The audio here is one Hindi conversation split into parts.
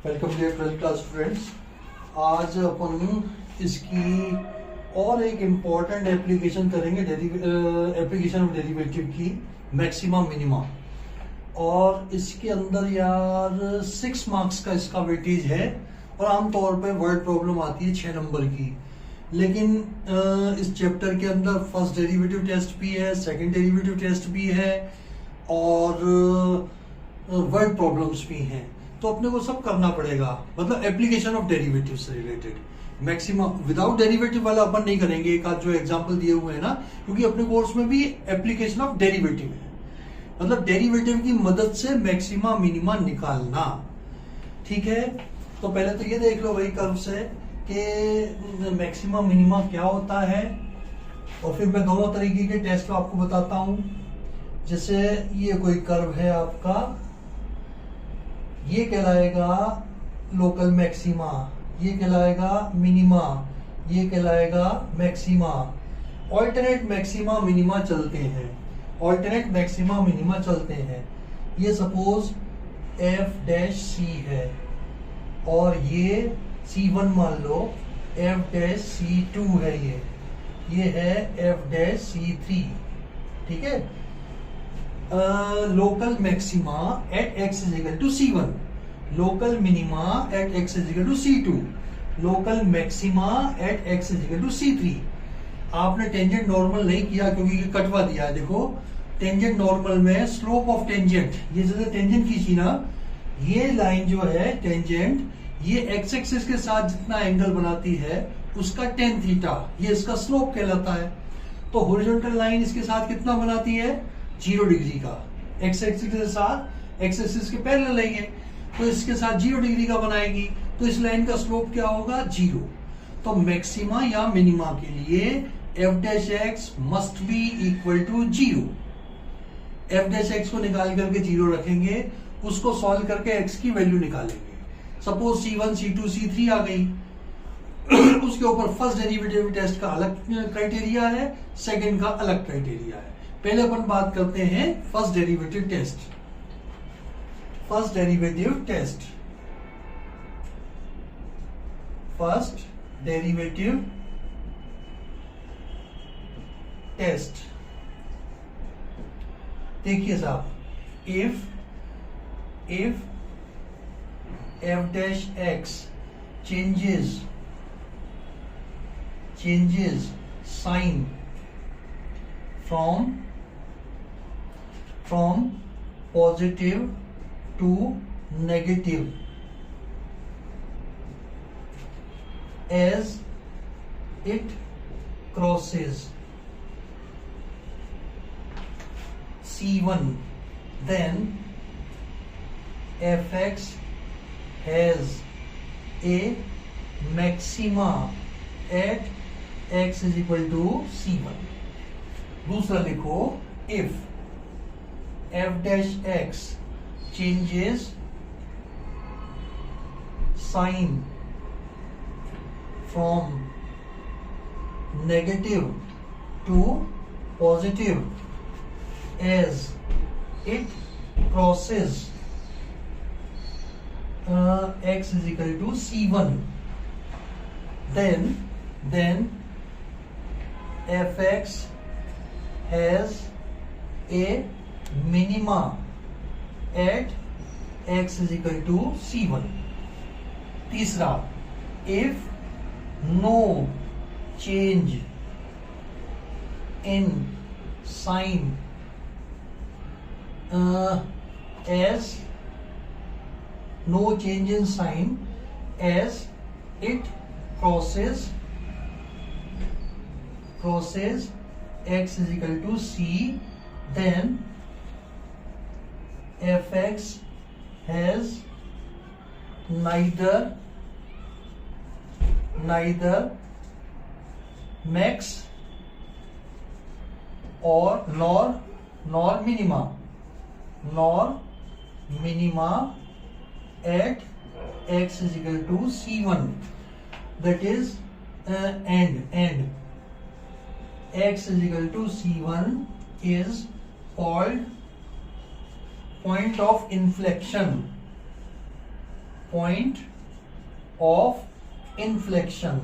Welcome dear 12th class students. आज अपन इसकी और एक इम्पॉर्टेंट एप्लीकेशन करेंगे, एप्लीकेशन ऑफ डेरिवेटिव की मैक्सिमा मिनिमा। और इसके अंदर यार 6 मार्क्स का इसका वेटेज है और आमतौर पे वर्ड प्रॉब्लम आती है 6 नंबर की। लेकिन इस चैप्टर के अंदर फर्स्ट डेरिवेटिव टेस्ट भी है, सेकंड डेरिवेटिव टेस्ट भी है और वर्ड प्रॉब्लम्स भी हैं, तो अपने को सब करना पड़ेगा। मतलब एप्लीकेशन ऑफ डेरिवेटिव से रिलेटेड मैक्सिमम विदाउट डेरिवेटिव वाला अपन नहीं करेंगे। एक आध जो एग्जांपल दिए हुए हैं ना, क्योंकि अपने कोर्स में भी एप्लीकेशन ऑफ डेरिवेटिव है, मतलब डेरिवेटिव की मदद से मैक्सिमा मिनिमा निकालना। ठीक है, तो पहले तो ये देख लो भाई कर्व से कि मैक्सिमा मिनिमा क्या होता है, और फिर मैं दोनों तरीके के टेस्ट आपको बताता हूं। जैसे ये कोई कर्व है आपका, ये कहलाएगा लोकल मैक्सिमा, ये कहलाएगा मिनिमा, ये कहलाएगा मैक्सिमा। ऑल्टरनेट मैक्सिमा मिनिमा चलते हैं, ऑल्टरनेट मैक्सिमा मिनिमा चलते हैं। ये सपोज एफ डैश सी है और ये C1 मान लो, एफ डैश C2 है, ये है एफ डैश C3। ठीक है, local maxima at x is equal to C1, local minima at x is equal to C2, local maxima at x is equal to C3। आपने टेंजेंट नॉर्मल नहीं किया क्योंकि ये कटवा दिया है। देखो टेंजेंट नॉर्मल में स्लोप ऑफ टेंजेंट, ये जैसे टेंजेंट खींची ना, ये लाइन जो है टेंजेंट, ये एक्स एक्सिस के साथ जितना एंगल बनाती है उसका tan थीटा, ये इसका स्लोप कहलाता है। तो हॉरिजॉन्टल लाइन इसके साथ कितना बनाती है, 0 डिग्री का। एक्स एक्सिस के साथ, एक्स एक्सिस के पैरेलल है ये, तो इसके साथ 0 डिग्री का बनाएगी, तो इस लाइन का स्लोप क्या होगा, 0। तो मैक्सिमा या मिनिमा के लिए f dash x must be equal to 0। F dash x को निकाल करके 0 रखेंगे, उसको सॉल्व करके एक्स की वैल्यू निकालेंगे। सपोज C1, C2, C3 आ गई, उसके ऊपर फर्स्ट डेरिवेटिव टेस्ट का अलग क्राइटेरिया है, सेकंड का अलग क्राइटेरिया है। पहले अपन बात करते हैं first derivative test. First derivative test, first derivative test. देखिए साहब, if f dash x changes sign from positive to negative as it crosses C1, then fx has a maxima at x is equal to C1। दूसरा लिखो, if f dash x changes sign from negative to positive as it crosses x is equal to C1, then fx has a minima at x is equal to C1। तीसरा, if no change in sign as no change in sign as it crosses x is equal to C, then fx has neither max or nor minima at x is equal to C1, that is and x is equal to C1 is called point of inflection point of inflection.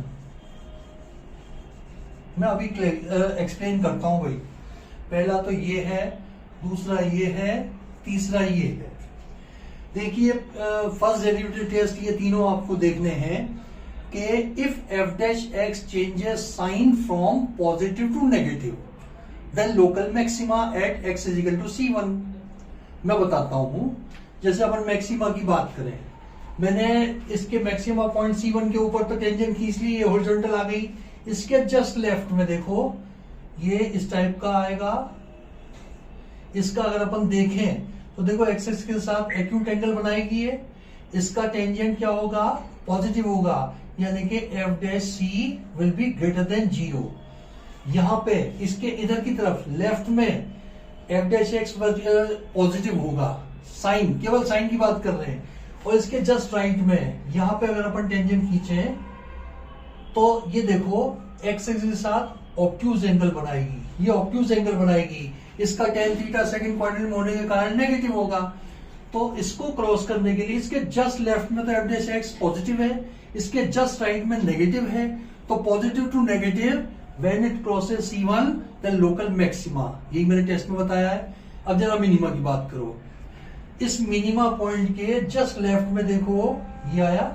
मैं अभी एक्सप्लेन करता हूं भाई। पहला तो ये है, दूसरा ये है, तीसरा ये है। देखिए फर्स्ट डेरिवेटिव टेस्ट ये तीनों आपको देखने हैं कि if f dash x changes sign from positive to negative then local maxima at x is equal to C1। मैं बताता हूं, जैसे अपन मैक्सिमा की बात करें, मैंने इसके मैक्सिमा पॉइंट C1 के ऊपर तो टेंजेंट खींच ली, ये हॉरिजॉन्टल आ गई। इसके जस्ट लेफ्ट में देखो ये इस टाइप का आएगा। इसका अगर अपन देखें तो देखो एक्सिस के साथ एक्यूट एंगल बनाएगी ये। इसका टेंजेंट क्या होगा? पॉजिटिव होगा, यानी कि f dash c will be greater than 0। यहां पे इसके इधर की तरफ लेफ्ट में एफ डैश एक्स पॉजिटिव होगा, साइन, केवल साइन की बात कर रहे हैं। और इसके जस्ट राइट में यहां पे अगर अपन टेंजेंट खींचे तो ये देखो एक्स एक्सिस के साथ ऑब्ट्यूज एंगल बनाएगी, ये ऑब्ट्यूज एंगल बनाएगी। इसका tan थीटा सेकंड क्वाड्रेंट में होने के कारण नेगेटिव होगा। तो इसको क्रॉस करने के लिए इसके जस्ट लेफ्ट में तो एफ डैश एक्स पॉजिटिव है, इसके जस्ट राइट में नेगेटिव है। तो positive to negative when it crosses C1 then local maxima, यही मैंने टेस्ट में बताया है। अब जरा मिनिमा की बात करो। इस मिनिमा पॉइंट के जस्ट लेफ्ट में देखो ये आया,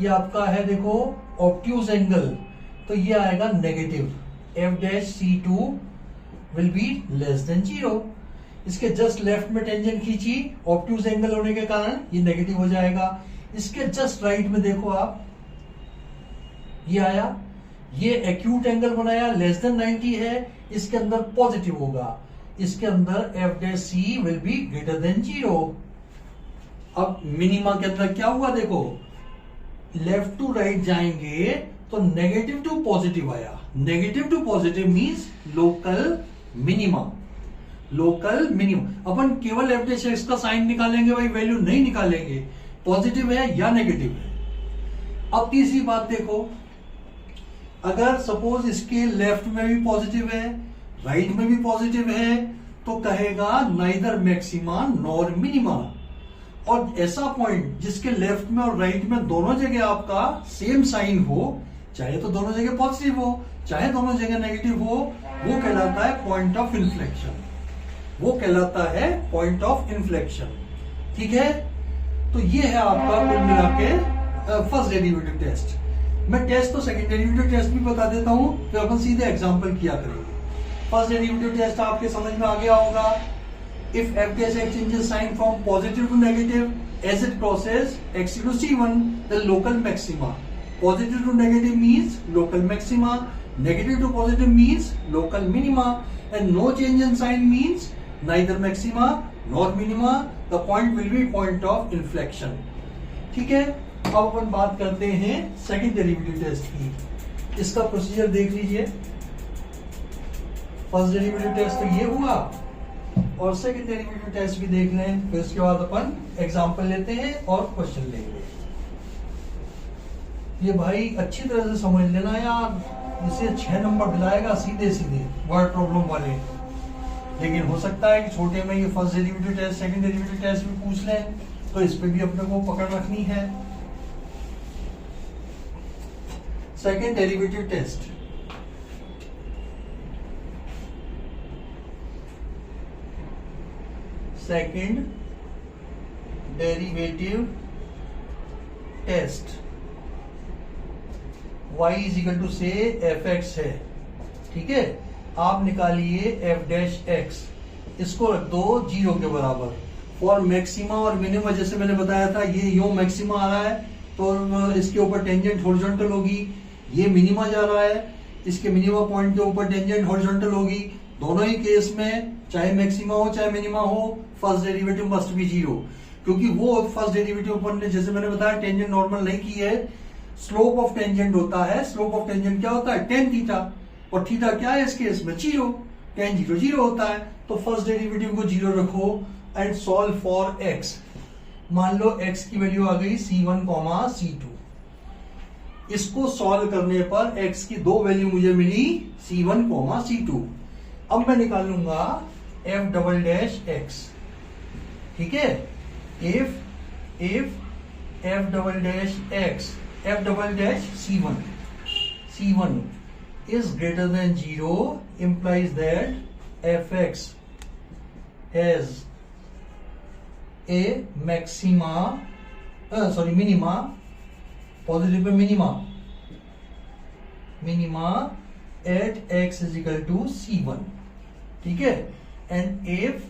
ये आपका है देखो ऑब्ट्यूज एंगल, तो ये आएगा negative. F dash C2 will be less than 0। इसके जस्ट लेफ्ट में टेंजेंट खींची, ऑब्ट्यूज एंगल होने के कारण ये नेगेटिव हो जाएगा। इसके जस्ट राइट में देखो आप, ये आया, ये एक्यूट एंगल बनाया, लेस देन 90 है, इसके अंदर पॉजिटिव होगा। इसके अंदर f dash c will be greater than 0। अब मिनिमा के अंदर क्या हुआ देखो, लेफ्ट टू राइट जाएंगे तो नेगेटिव टू पॉजिटिव आया। Negative to positive means local minima. Local minima अपन केवल एफ डैश एक्स का साइन निकालेंगे भाई, वैल्यू नहीं निकालेंगे पॉजिटिव है या नेगेटिव है। अब तीसरी बात देखो, अगर सपोज इसके लेफ्ट में भी पॉजिटिव है, राइट में भी पॉजिटिव है, तो कहेगा नाइदर मैक्सिमा नॉर मिनिमा। और ऐसा पॉइंट जिसके लेफ्ट में और राइट में दोनों जगह आपका सेम साइन हो, चाहे तो दोनों जगह पॉजिटिव हो, चाहे दोनों जगह नेगेटिव हो, वो कहलाता है पॉइंट ऑफ इन्फ्लेक्शन। वो कहलाता है पॉइंट ऑफ इन्फ्लेक्शन। ठीक है, तो ये है आपका कुल मिला के फर्स्ट डेरिवेटिव टेस्ट। मैं टेस्ट तो सेकंड डेरिवेटिव टेस्ट भी बता देता हूं, फिर अपन सीधे एग्जांपल किया करेंगे। फर्स्ट डेरिवेटिव टेस्ट आपके समझ में आ गया होगा। If f dash x changes sign from positive to negative as it crosses x to C1, the local maxima. Positive to negative means local maxima. Negative to positive means local minima. And no change in sign means neither maxima nor minima. The point will be point of inflection. ठीक है, अब अपन बात करते हैं सेकंड डेरिवेटिव टेस्ट की। इसका प्रोसीजर देख लीजिए। फर्स्ट डेरिवेटिव टेस्ट तो ये हुआ, और सेकंड डेरिवेटिव टेस्ट भी देख लें, फिर उसके बाद अपन एग्जांपल लेते हैं और क्वेश्चन लेंगे। ये भाई अच्छी तरह से समझ लेना यार, इसे 6 नंबर दिलाएगा सीधे सीधे वर्ड प्रॉब्लम वाले। लेकिन हो सकता है कि छोटे में ये first derivative test second derivative test भी पूछ लें, तो इस पे भी अपने को पकड़ रखनी है। Second derivative test, second derivative test, y is equal to से एफ एक्स है। ठीक है, आप निकालिए एफ डैश एक्स, इसको रख दो 0 के बराबर। फॉर मैक्सिमा और मिनिमा, जैसे मैंने बताया था, ये यो मैक्सिमा आ रहा है तो इसके ऊपर टेंजेंट हॉरिजॉन्टल होगी। ये मिनिमा जा रहा है, इसके मिनिमा पॉइंट के ऊपर टेंजेंट हॉरिजॉन्टल होगी। दोनों ही केस में चाहे मैक्सिमा हो चाहे मिनिमा हो, फर्स्ट डेरिवेटिव मस्ट बी 0, क्योंकि वो फर्स्ट डेरिवेटिव अपन ने, जैसे मैंने बताया, टेंजेंट नॉर्मल नहीं की है, स्लोप ऑफ टेंजेंट होता है। स्लोप ऑफ टेंजेंट क्या होता है? tan थीटा, और थीटा क्या है इस केस में? 0। tan 0 0 होता है, तो फर्स्ट डेरिवेटिव को 0 रखो एंड सॉल्व फॉर x। मान लो x की वैल्यू आ गई C1, C2। इसको सॉल्व करने पर x की 2 वैल्यू मुझे मिली C1, C2। अब मैं निकालूंगा f डबल डैश x। ठीक है, if F double dash x, F double dash C1, C1 is greater than 0 implies that fx has a maxima, minima, positive पे minima at x is equal to C1, ठीक है। and if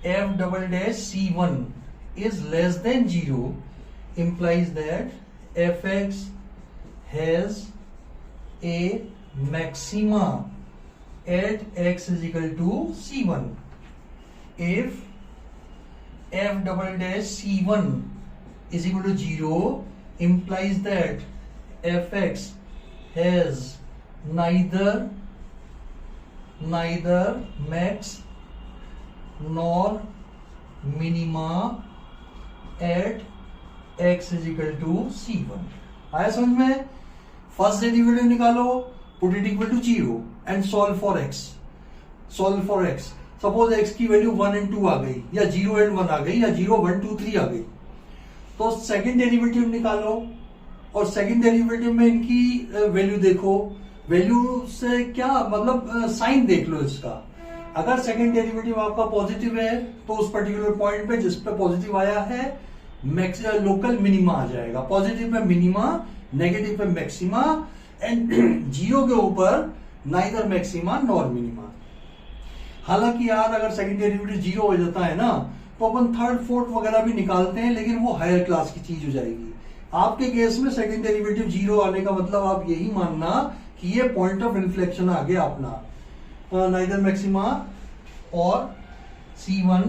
f double dash C1 is less than 0 implies that fx has a maxima at x is equal to C1. If f double dash C1 is equal to 0 implies that fx has neither max nor minima at x is equal to C1. आया समझ में? फर्स्ट डेरिवेटिव निकालो, put it equal to 0 and solve for x, solve for x। Suppose x की वैल्यू 1 एंड 2 आ गई, या 0 एंड 1 आ गई, या 0 1 2 3 आ गई, तो सेकंड डेरिवेटिव निकालो और सेकंड डेरिवेटिव में इनकी वैल्यू देखो। वैल्यू से क्या मतलब, साइन देख लो इसका। अगर सेकंड डेरिवेटिव आपका पॉजिटिव है तो उस पर्टिकुलर पॉइंट पे जिस पे पॉजिटिव आया है लोकल मिनिमा आ जाएगा। पॉजिटिव पे मिनिमा, नेगेटिव पे मैक्सिमा, एंड 0 के ऊपर नाइदर मैक्सिमा नॉर मिनिमा। हालांकि यार अगर सेकंड डेरिवेटिव 0 हो जाता है ना तो अपन थर्ड फोर्थ वगैरह भी निकालते हैं, लेकिन वो हायर क्लास की चीज हो जाएगी। आपके केस में सेकंड डेरिवेटिव 0 आने का मतलब आप यही मानना कि ये पॉइंट ऑफ इन्फ्लेक्शन आ गया अपना, नाइदर मैक्सिमा और C1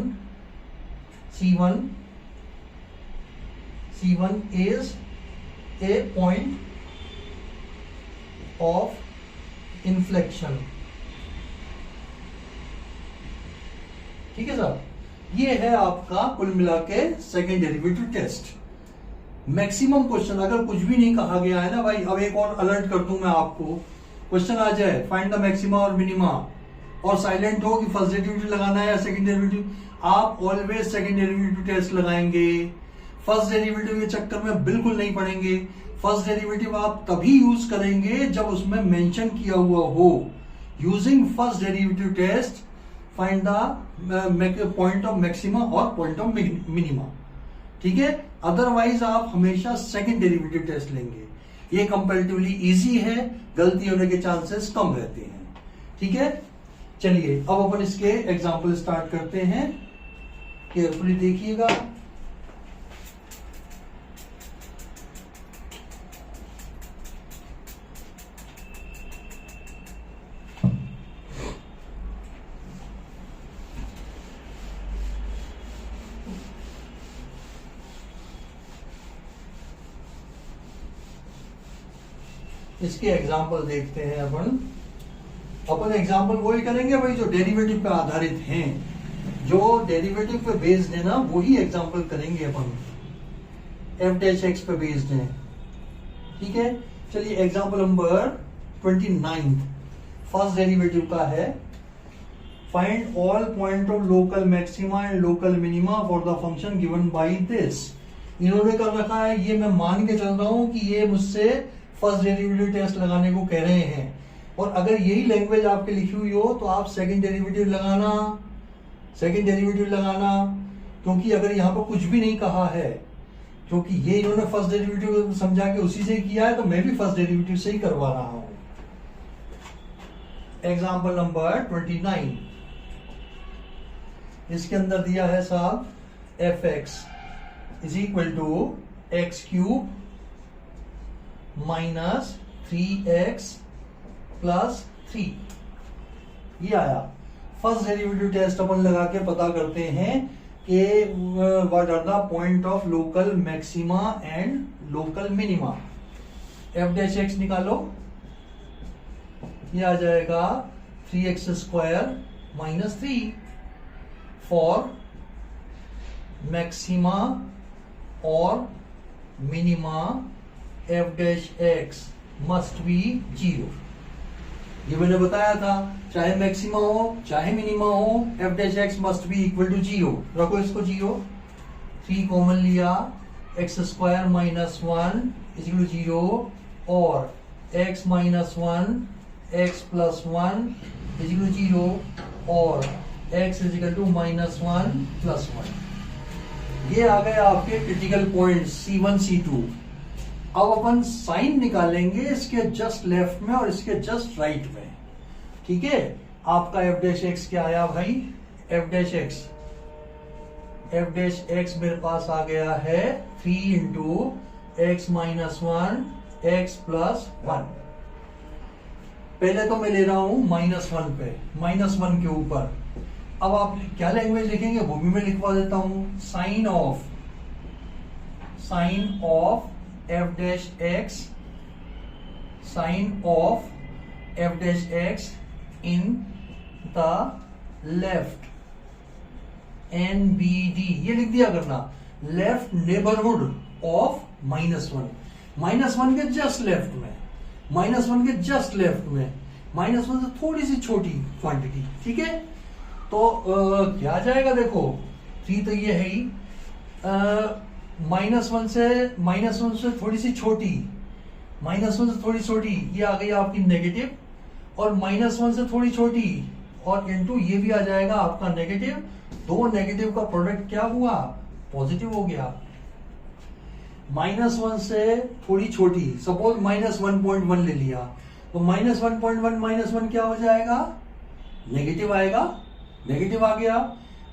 is a point of inflection, ठीक है साहब। ये है आपका कुल मिला के second derivative test. Maximum question अगर कुछ भी नहीं कहा गया है ना भाई, अब एक और अलर्ट कर दूं मैं आपको, क्वेश्चन आ जाए फाइंड द मैक्सिमा और मिनिमा और साइलेंट हो कि फर्स्ट डेरिवेटिव लगाना है या सेकंड डेरिवेटिव, आप ऑलवेज सेकंड डेरिवेटिव टेस्ट लगाएंगे। फर्स्ट डेरिवेटिव के चक्कर में बिल्कुल नहीं पड़ेंगे। फर्स्ट डेरिवेटिव आप तभी यूज करेंगे जब उसमें मेंशन किया हुआ हो, using first derivative test find the point of maxima और पॉइंट ऑफ मिनिमा, ठीक है। अदरवाइज आप हमेशा सेकंड डेरिवेटिव टेस्ट लेंगे। ये कंपैरेटिवली इजी है, गलती होने के चांसेस कम रहते हैं, ठीक है। चलिए अब अपन इसके एग्जांपल स्टार्ट करते हैं, केयरफुली देखिएगा। इसके एग्जाम्पल देखते हैं अपन एग्जाम्पल वही करेंगे भाई जो डेरिवेटिव पे आधारित हैं, जो डेरिवेटिव पे बेस्ड है ना वही एग्जाम्पल करेंगे अपन, एफ डैश एक्स पे बेस्ड है, ठीक है। चलिए एग्जाम्पल नंबर 29 फर्स्ट डेरिवेटिव का है, find all point of local maxima and local minima for the function given by this. इन्होंने कर रखा है, ये मैं मान के चल रहा हूं कि ये मुझसे फर्स्ट डेरिवेटिव टेस्ट लगाने को कह रहे हैं, और अगर यही लैंग्वेज आपके लिखी हुई हो तो आप सेकंड डेरिवेटिव लगाना, क्योंकि अगर यहाँ पर कुछ भी नहीं कहा है, क्योंकि ये इन्होंने फर्स्ट डेरिवेटिव समझा के उसी से किया है, तो मैं भी फर्स्ट डेरिवेटिव से ही करवा रहा हूं। एग्जाम्पल नंबर 29, इसके अंदर दिया है साहब f x is equal to x cube minus 3x plus 3, ये आया। फर्स्ट डेरिवेटिव टेस्ट अपन लगा के पता करते हैं कि what are the point of local maxima and local minima. F dash X निकालो, ये आ जाएगा 3x square minus 3 for maxima और minima F dash x must be 0। ये मैंने बताया था, चाहे मैक्सिमा हो चाहे मिनिमा हो, f dash x must be equal to 0। रखो इसको 0, 3 कॉमन लिया, x square minus 1 is equal to 0 और x minus 1 x plus 1 is equal to 0 और x is equal to minus 1 plus 1। ये आ गए आपके क्रिटिकल पॉइंट C1 C2। अब अपन साइन निकालेंगे इसके जस्ट लेफ्ट में और इसके जस्ट राइट में। ठीक है, आपका f डैश x क्या आया भाई? f डैश x मेरे पास आ गया है 3 into x minus 1 x plus 1। पहले तो मैं ले रहा हूं -1 पे, -1 के ऊपर। अब आप क्या लैंग्वेज लिखेंगे वो भी मैं लिखवा देता हूं। Sign of f dash x, sign of f dash x in the left NBD, ये लिख दिया करना, लेफ्ट नेबरहुड ऑफ -1। -1 के जस्ट लेफ्ट में, -1 के जस्ट लेफ्ट में, -1 से थोड़ी सी छोटी क्वांटिटी। ठीक है, तो क्या आ जाएगा देखो, 3 तो ये है ही, -1 से थोड़ी सी छोटी, -1 से थोड़ी छोटी ये आ गई आपकी नेगेटिव, और -1 से थोड़ी छोटी और इनटू ये भी आ जाएगा आपका नेगेटिव। दो नेगेटिव का प्रोडक्ट क्या हुआ? पॉजिटिव हो गया। -1 से थोड़ी छोटी, सपोज -1.1 ले लिया, तो -1.1 -1 क्या हो जाएगा? नेगेटिव आएगा, नेगेटिव आ गया।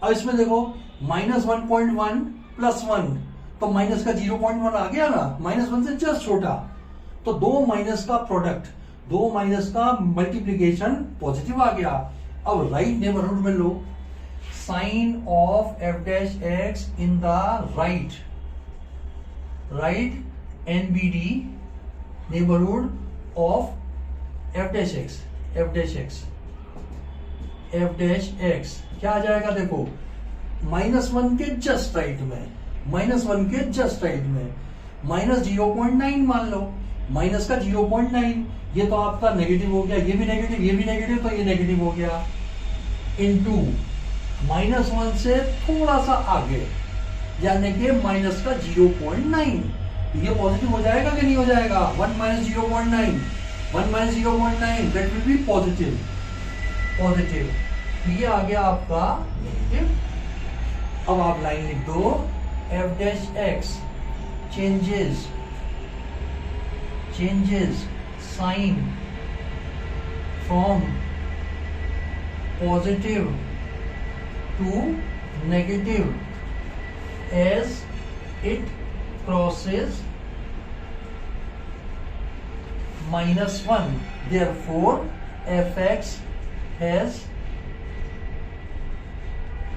अब इसमें देखो -1.1 प्लस 1, तो माइनस का 0.1 आ गया ना, -1 से जस्ट छोटा, तो दो माइनस का प्रोडक्ट, दो माइनस का मल्टीप्लीकेशन पॉजिटिव आ गया। अब राइट नेबरहुड में लो, sign of f dash x in the right NBD neighbourhood of f dash x क्या आ जाएगा देखो, -1 के जस्ट राइट में, -1 के जस्ट राइट में, -0.9 मान लो, माइनस का 0.9, ये तो आपका नेगेटिव हो गया, ये भी नेगेटिव, ये भी नेगेटिव, तो ये नेगेटिव हो गया, इनटू -1 से थोड़ा सा आगे, यानी कि माइनस का 0.9, ये पॉजिटिव हो जाएगा कि नहीं हो जाएगा? 1 - 0.9, 1 - 0.9 दैट विल बी पॉजिटिव, ये आ गया आपका नेगेटिव। अब आप लाइन लिख दो, f dash x changes sign from positive to negative as it crosses -1. Therefore, fx has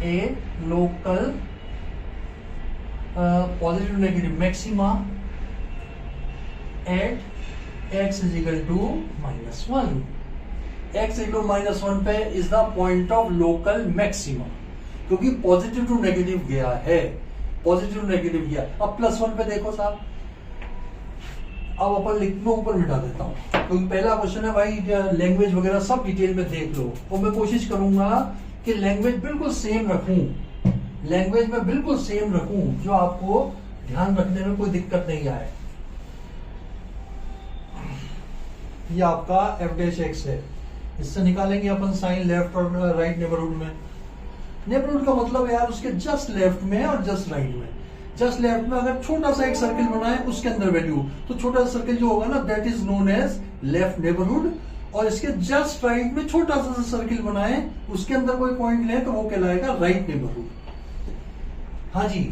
a local positive to negative maxima at x is equal to -1. x equal to -1 पे is the point of local maximum, क्योंकि पॉजिटिव टू नेगेटिव गया है, पॉजिटिव टू नेगेटिव गया। अब +1 पे देखो साहब, अब अपन लिख लो, ऊपर मिटा देता हूँ, क्योंकि पहला क्वेश्चन है भाई, लैंग्वेज वगैरह सब डिटेल में देख लो, और मैं कोशिश करूंगा कि लैंग्वेज बिल्कुल सेम रखूं, लैंग्वेज में बिल्कुल सेम रखूं, जो आपको ध्यान रखने में कोई दिक्कत नहीं आए। ये आपका f डैश x है, इससे निकालेंगे अपन साइन लेफ्ट और राइट नेबरहुड में। नेबरहुड का मतलब यार उसके जस्ट लेफ्ट में और जस्ट राइट में। जस्ट लेफ्ट में अगर छोटा सा एक सर्किल बनाए उसके अंदर वैल्यू, तो छोटा सा सर्किल जो होगा ना, that is known as left neighbourhood, और इसके जस्ट राइट में छोटा सा सर्किल बनाए उसके अंदर कोई पॉइंट ले तो वो कहलाएगा राइट नेबरहुड। हाँ जी,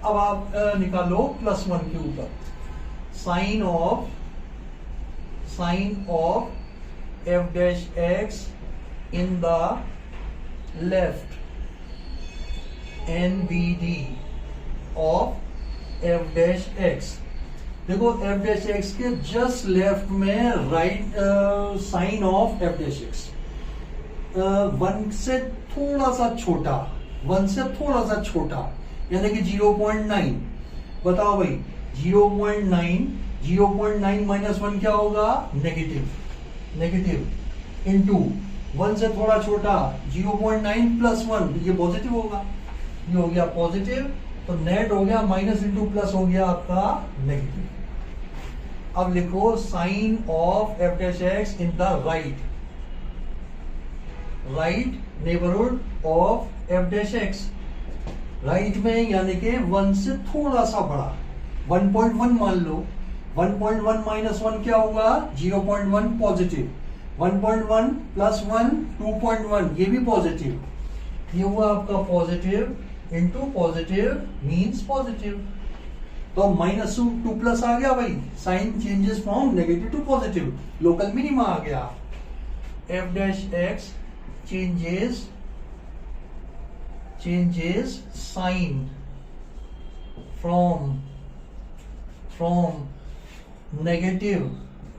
अब आप निकालो +1 के ऊपर, sign of f dash x in the left NBD of f dash x। देखो f डैश x के जस्ट लेफ्ट में right sign of f dash x 1 से थोड़ा सा छोटा, 1 से थोड़ा सा छोटा, यानी कि 0.9। बताओ भाई, 0.9 -1 क्या होगा? नेगेटिव, इनटू 1 से थोड़ा छोटा 0.9 + 1, ये पॉजिटिव होगा, ये हो गया पॉजिटिव, तो नेट हो गया माइनस इंटू प्लस हो गया आपका नेगेटिव। अब लिखो sign of F dash x in the right neighbourhood of F dash x. Right में यानी कि 1 से थोड़ा सा बड़ा, 1.1 मान लो। 1.1 माइनस 1 क्या होगा? 0.1 पॉजिटिव। 1.1 प्लस 1 2.1, ये भी पॉजिटिव। ये हुआ आपका positive into positive means positive. तो माइनस टू प्लस आ गया भाई, sign changes from negative to positive, local minima आ गया। F dash X changes sign from negative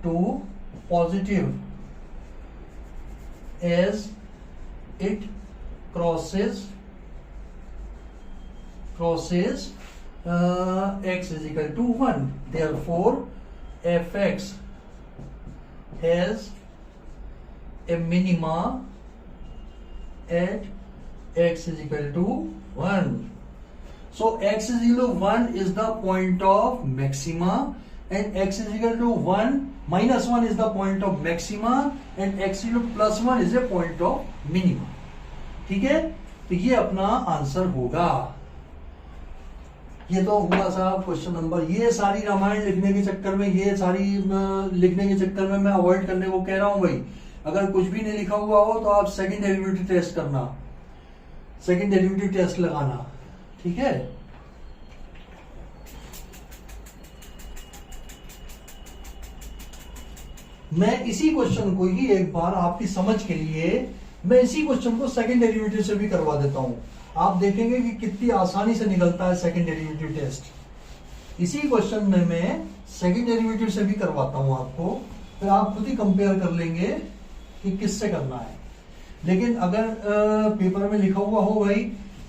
to positive as it crosses x is equal to 1. Therefore fx has a minima at x is equal to 1. So x is equal to 1 is the point of maxima and x is equal to 1 minus 1 is the point of maxima and x is equal to plus 1 is a point of minima. ठीक है, तो ये अपना आंसर होगा। ये तो हुआ साहब क्वेश्चन नंबर। ये सारी रामायण लिखने के चक्कर में, ये सारी लिखने के चक्कर में मैं अवॉइड करने को कह रहा हूं भाई। अगर कुछ भी नहीं लिखा हुआ हो तो आप सेकंड डेरिवेटिव टेस्ट करना, सेकंड डेरिवेटिव टेस्ट लगाना, ठीक है। मैं इसी क्वेश्चन को ही एक बार आपकी समझ के लिए मैं इसी क्वेश्चन को सेकंड डेरिवेटिव से भी करवा देता हूं। आप देखेंगे कि कितनी आसानी से निकलता है सेकंड डेरिवेटिव टेस्ट। इसी क्वेश्चन में मैं सेकंड डेरिवेटिव से भी करवाता हूं आपको, फिर आप खुद ही कंपेयर कर लेंगे कि किससे करना है। लेकिन अगर पेपर में लिखा हुआ हो भाई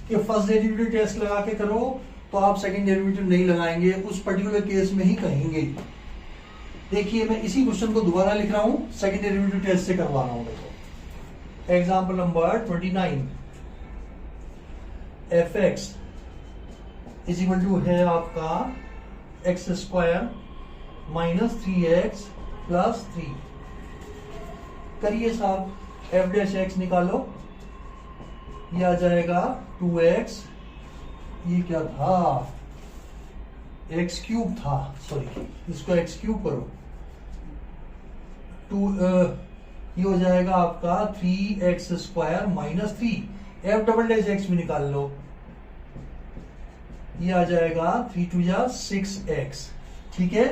कि फर्स्ट डेरिवेटिव टेस्ट लगा के करो, तो आप सेकंड डेरिवेटिव नहीं लगाएंगे, उस पर्टिकुलर केस में ही कहेंगे। देखिए मैं इसी क्वेश्चन को दोबारा लिख रहा हूं, सेकंड डेरिवेटिव टेस्ट से करवा रहा हूं। देखो example number 29, f x is equal to है आपका x square minus 3x plus 3। करिए साहब, एफ डैश एक्स निकालो, ये आ जाएगा 2x, ये क्या था, एक्स क्यूब था, सॉरी इसको एक्स क्यूब करो, 2 ये हो जाएगा आपका 3x square minus 3। F double dash x भी निकाल लो, ये आ जाएगा 3 2 जा 6x, ठीक है।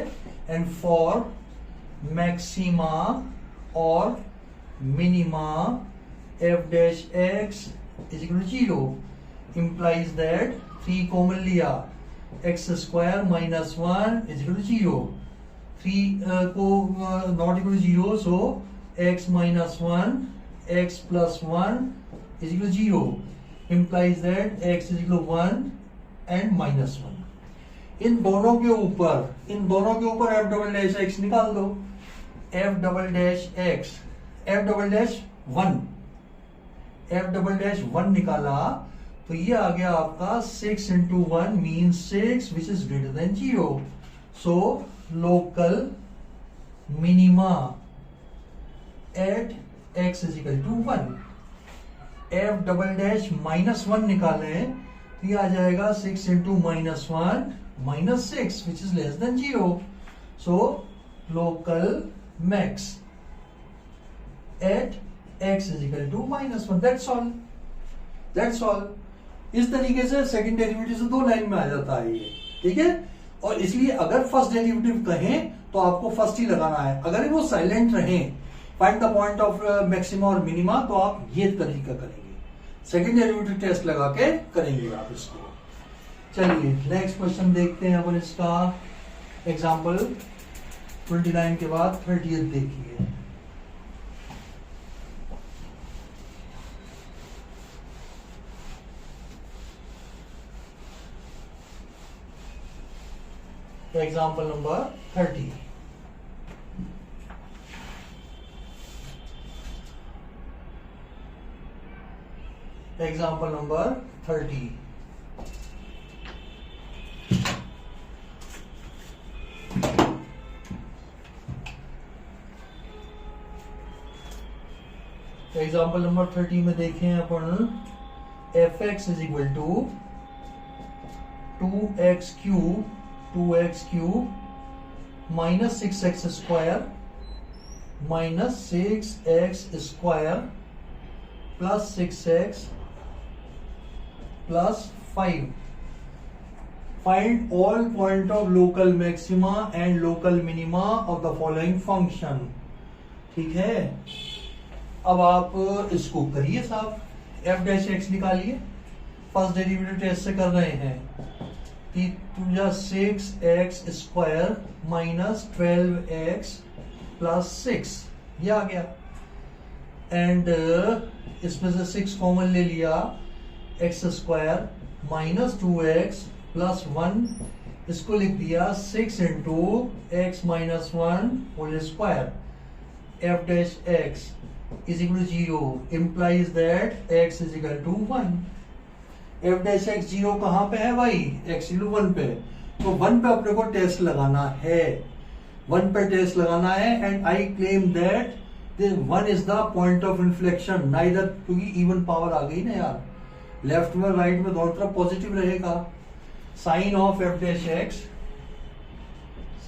एंड फॉर मैक्सिमा और minima F dash X is equal to 0 implies that 3 common लिया, x square minus 1 is equal to 0, 3 को not equal to 0, so x minus 1 x plus 1 is equal to 0 implies that x is equal to 1 and minus 1। इन दोनों के ऊपर एफ डबल डैश एक्स निकाल दो, F double dash x, F double dash 1, f double dash 1 निकाला तो ये आ गया आपका 6 into 1 mean 6 which is greater than 0। So local minima at x is equal to 1। F double dash minus 1 निकाले तो ये आ जाएगा 6 into minus 1 minus 6 which is less than 0। So local max at x is equal to minus 1। That's all. इस तरीके से सेकंड डेरिवेटिव से 2 लाइन में आ जाता है ये, ठीक है। और इसलिए अगर फर्स्ट डेरिवेटिव कहें तो आपको फर्स्ट ही लगाना है, अगर वो साइलेंट रहे find the point of maxima और मिनिमा तो आप ये तरीका करेंगे, सेकंड डेरिवेटिव टेस्ट लगा के करेंगे आप इसको। चलिए नेक्स्ट क्वेश्चन देखते हैं अपन इसका। एग्जाम्पल 29 के बाद 30th देखिए। Example number 30. Example number 30. Example number 30 में देखें अपन F x is equal to 2x³ minus 6x² minus 6x² plus 6x plus 5. Find all point of local maxima and local minima of the following function. ठीक है, अब आप इसको करिए साहब, f डैश x निकालिए. फर्स्ट डेरिवेटिव टेस्ट से कर रहे हैं. 6x² माइनस 12x प्लस 6 ये आ गया. एंड इसमें से 6 कॉमन ले लिया. x² माइनस 2x प्लस 1 इसको लिख दिया 6 into x minus 1 whole square. f dash x is equal to 0 implies that x is equal to 1. f dash x 0 कहां पे है भाई? x इक्वल 1 पे. तो 1 पे अपने को टेस्ट लगाना है. 1 पे टेस्ट लगाना है. And I claim that 1 is the point of inflection. Neither, क्योंकि इवन पावर आ गई ना यार, लेफ्ट में राइट में दोनों तरफ पॉजिटिव रहेगा. Sign of F dash x,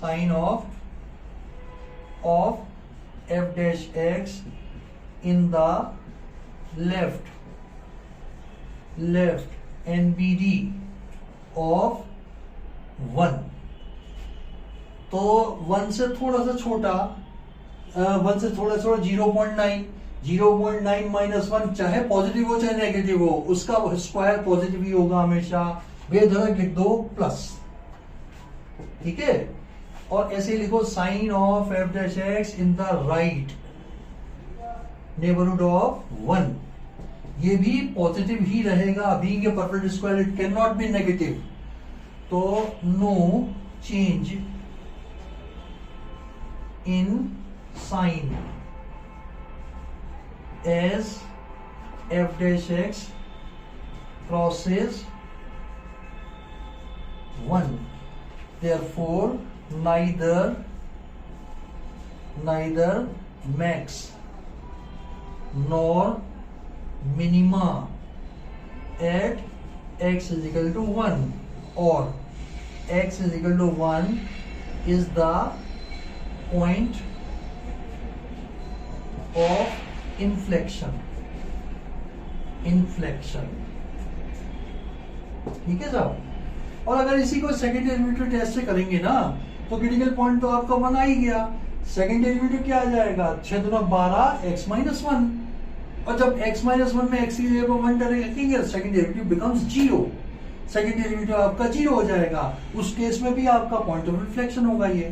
sign of F dash x in the left NBD of 1. तो 1 से थोड़ा सा छोटा, 1 से थोड़ा 0.9 माइनस 1 चाहे पॉजिटिव हो चाहे नेगेटिव हो, उसका स्क्वायर पॉजिटिव ही होगा हमेशा. बेधड़क लिख दो प्लस. ठीक है, और ऐसे लिखो sign of F dash x in the right neighbourhood of 1. ये भी पॉजिटिव ही रहेगा. Being a perfect square it can not be negative. तो no change in sign as f dash x crosses 1. Therefore neither max nor minima at x is equal to 1 or x is equal to 1 is the point of inflection. ठीक है साहब. और अगर इसी को सेकेंड डेरिवेटिव टेस्ट से करेंगे ना, तो क्रिटिकल पॉइंट तो आपका 1 आ ही गया. सेकेंड डेरिवेटिव क्या आ जाएगा? 6 दूना 12 x माइनस 1. और जब x माइनस 1 में x की जगह पर 1 डालेंगे, second derivative becomes 0. Second derivative आपका 0 हो जाएगा. उस केस में भी आपका पॉइंट ऑफ रिफ्लेक्शन होगा ये.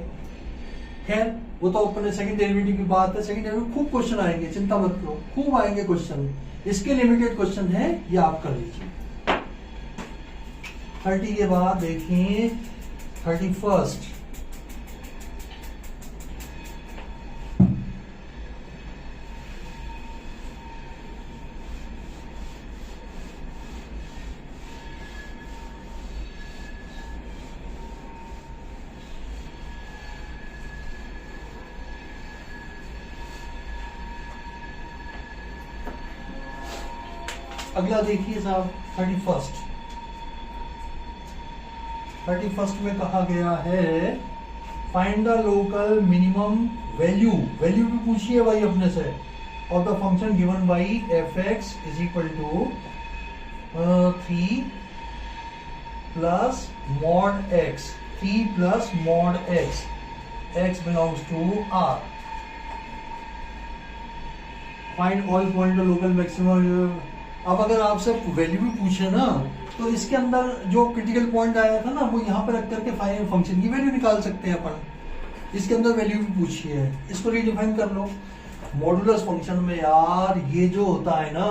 खैर, वो तो अपने सेकंड डेरिवेटिव की बात है. सेकंड डेरिवेटिव खूब क्वेश्चन आएंगे, चिंता मत करो, खूब आएंगे क्वेश्चन. इसके लिमिटेड क्वेश्चन है, ये आप कर लीजिए. 30 के बाद देखिए 31st. अगला देखिए साहब 31st में कहा गया है find the local minimum value भी पूछिए भाई अपने से of the function given by f x is equal to 3 plus mod x. 3 plus mod x. X belongs to R. Find all point of local maximum. अब अगर आपसे वैल्यू भी पूछे ना, तो इसके अंदर जो क्रिटिकल पॉइंट आया था ना, वो यहाँ पे रख करके फाइनल फंक्शन की वैल्यू निकाल सकते हैं अपन. इसके अंदर वैल्यू भी पूछी है, इसको रिडिफाइन कर लो. मॉडुलस फंक्शन में यार ये जो होता है ना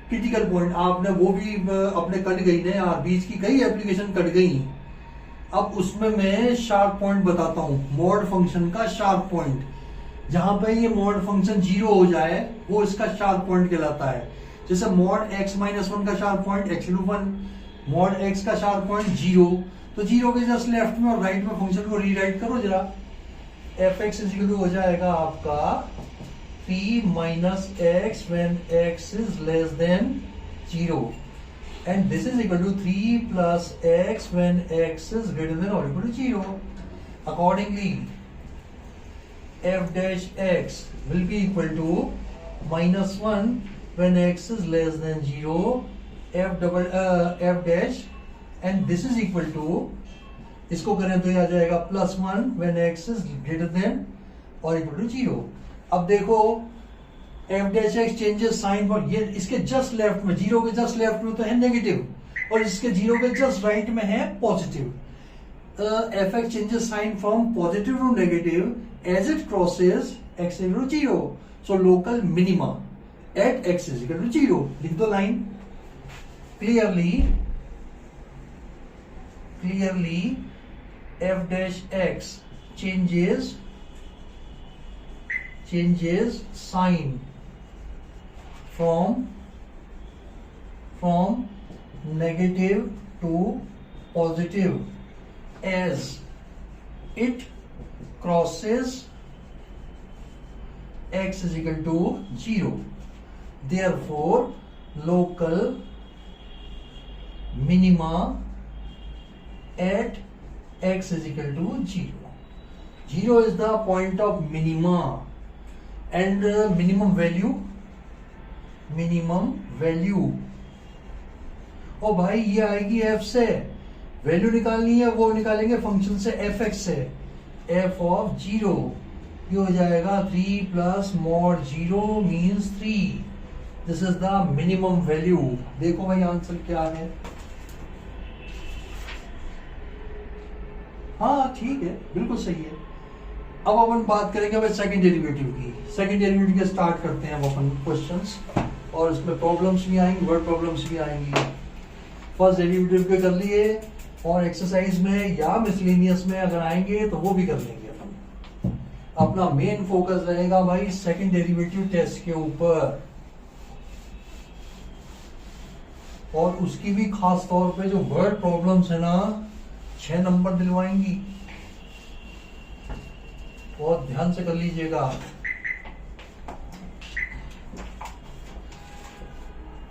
क्रिटिकल पॉइंट, आपने वो भी अपने कट गई ना यार, बीच की कई एप्लीकेशन कट गई. अब उसमें मैं शार्प पॉइंट बताता हूँ. मॉड फंक्शन का शार्प पॉइंट, जहां पे ये मॉड फंक्शन 0 हो जाए वो इसका शार्प पॉइंट कहलाता है. जैसे मॉड x माइनस 1 का sharp point x to 1, mod x का शार्प पॉइंट 0. तो 0 के जस्ट लेफ्ट में और राइट में फंक्शन को रीराइट करो जरा. F x is equal to हो जाएगा आपका 3 minus x when x is less than 0, and this is equal to 3 plus x when x is greater than or equal to 0. Accordingly, f dash x will be equal to minus 1 when x is less than 0, f dash, and this is equal to, इसको करें तो ये आ जाएगा plus 1 when x is greater than or equal to 0. अब देखो f dash x changes sign for, ये इसके जस्ट लेफ्ट में, 0 के जस्ट लेफ्ट में तो है नेगेटिव, और इसके 0 के जस्ट राइट में है positive. f x changes sign from positive to negative as it crosses x equal to 0. So local minima at x is equal to 0. लिख दो line. Clearly f dash x changes sign from negative to positive as it crosses x is equal to 0. Therefore, local minima at x is equal to 0. 0 is the point of minima, and minimum value. ओ भाई ये आएगी f से, वैल्यू निकालनी है, वो निकालेंगे फंक्शन से f(x) से, f of 0, ये हो जाएगा 3 plus mod 0 means 3. This is the minimum value. देखो भाई आंसर क्या है. हाँ ठीक है, बिल्कुल सही है. अब अपन बात करेंगे भाई सेकंड डेरिवेटिव की. सेकंड डेरिवेटिव के स्टार्ट करते हैं अब अपन क्वेश्चंस, और इसमें प्रॉब्लम्स भी आएंगी, वर्ड प्रॉब्लम्स भी आएंगी. फर्स्ट डेरिवेटिव के कर लिए, और एक्सरसाइज में या मिसलेनियस में अगर आएंगे तो वो भी कर लेंगे अपन. अपना मेन फोकस रहेगा भाई सेकंड डेरिवेटिव टेस्ट के ऊपर, और उसकी भी खास तौर पे जो वर्ड प्रॉब्लम्स है ना, 6 नंबर दिलवाएंगी. बहुत ध्यान से कर लीजिएगा.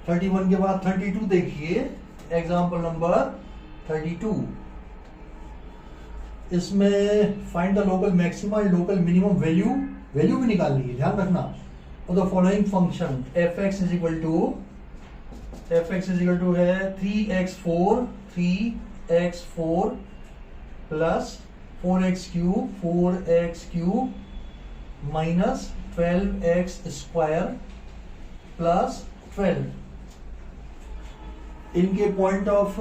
31 के बाद 32 देखिए. Example number 32. इसमें find the local maxima and local minimum value भी निकालनी है, ध्यान रखना. और the following function f(x) is equal to है 3x4 plus 4x cube minus 12x square plus 12. इनके point of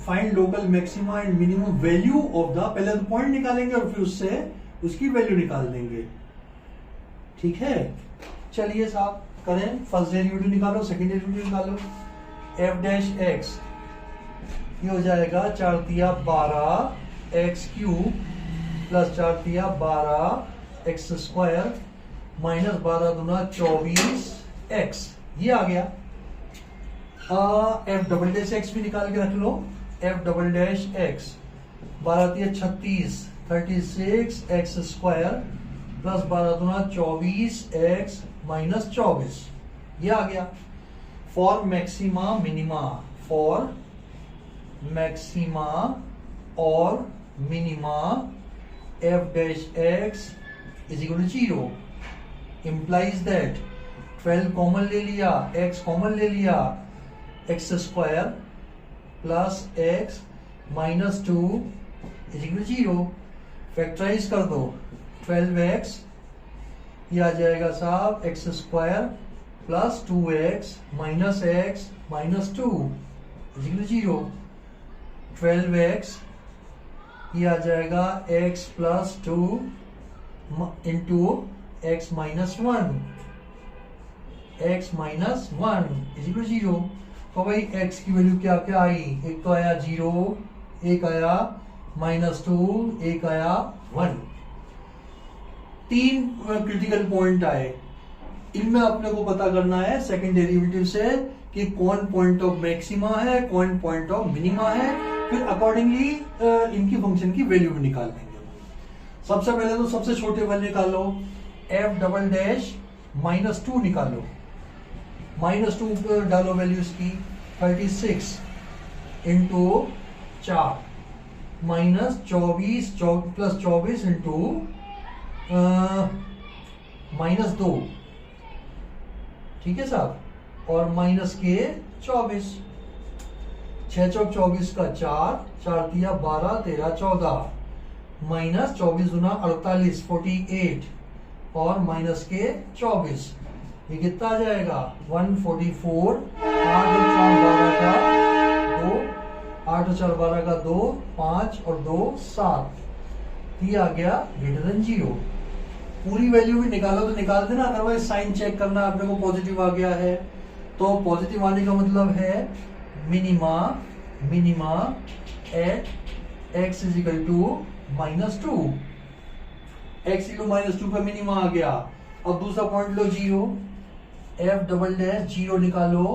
find local maxima and minimum value of the, पहले तो पॉइंट निकालेंगे और फिर उससे उसकी वैल्यू निकाल देंगे. ठीक है, चलिए साहब करें. फर्स्ट डेरिवेटिव निकालो, सेकंड डेरिवेटिव निकालो. f डैश x ये हो जाएगा 4 तिया 12 x क्यूब प्लस 4 तिया 12 x स्क्वायर माइनस 12 दूना 24 x. ये आ गया. f डबल डैश x भी निकाल के रख लो. f डबल डैश x 12 तिया 36 36 x स्क्वायर प्लस 12 दूना 24 x माइनस 24. ये आ गया. फॉर मैक्सिमा और minima f dash x is equal to 0 implies that 12 common ले लिया, x कॉमन ले लिया, x square plus x minus 2 is equal to 0. Factorise कर दो. 12x ये आ जाएगा साहब x square plus 2x minus x minus 2 is equal to 0. 12x ये आ जाएगा x plus 2 into x minus 1 is equal to 0. तो भाई x की वैल्यू क्या क्या आई? एक तो आया 0, एक आया -2, एक आया 1. 3 क्रिटिकल पॉइंट आए. इनमें अपने को पता करना है सेकंड डेरिवेटिव से कि कौन पॉइंट ऑफ मैक्सिमा है, कौन पॉइंट ऑफ मिनिमा है. फिर अकॉर्डिंगली इनकी फंक्शन की वैल्यू भी निकाल लेंगे. सबसे पहले तो सबसे छोटे वाले निकालो. f डबल डैश -2 निकालो, -2 पर डालो वैल्यू इसकी, 36 इंटू 4 -24 प्लस 24 इंटू -2, ठीक है साहब, और माइनस के 24, 6 चौक 24 का 4, 4 दिया 12, 13 14, माइनस 24 दूना 48, 48 और माइनस के 24, ये कितना आ जाएगा 144, 8 और 4 12 का 2, 8 और 4 12 का 2, 5 और 2 7, ये आ गया ग्रेटर देन 0। पूरी वैल्यू भी निकालो तो निकाल देना, अदरवाइज साइन चेक करना, अपने को पॉजिटिव आ गया है तो पॉजिटिव आने का मतलब है minima at x is equal to -2, x equal -2 पे मिनिमा आ गया। अब दूसरा पॉइंट लो 0, f डबल डैश 0 निकालो,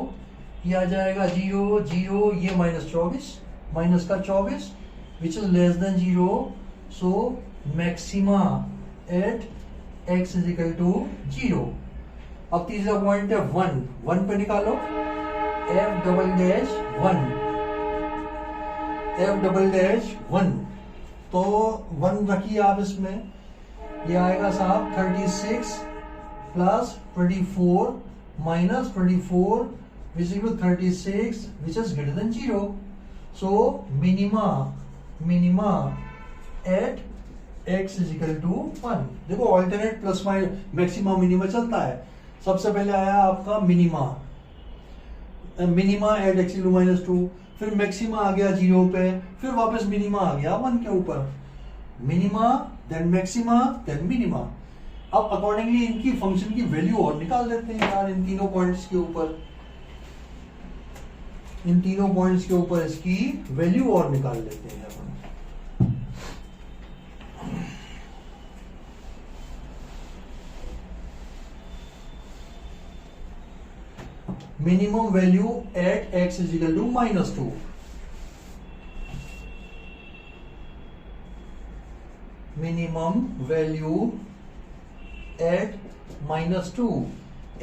ये आ जाएगा 0 0, ये -24, माइनस का 24 which is less than 0, so maxima at x is equal to 0। अब तीसरा पॉइंट है 1 पे निकालो, f डबल डैश 1, तो 1 रखिए आप इसमें, ये आएगा साहब 36 plus 24 minus 24 which is 36 which is greater than 0, so minima at x is equal to 1। देखो ऑल्टरनेट प्लस मैक्सिमा मिनिमा चलता है। सबसे पहले आया आपका मिनिमा एट x इक्वल -2, फिर मैक्सिमा आ गया 0 पे, फिर वापस मिनिमा आ गया 1 के ऊपर, minima then maxima then minima. अब अकॉर्डिंगली इनकी फंक्शन की वैल्यू और निकाल देते हैं यार, इन तीनों पॉइंट्स के ऊपर इसकी वैल्यू और निकाल लेते हैं अपन। Minimum value at x is equal to -2, minimum value at -2,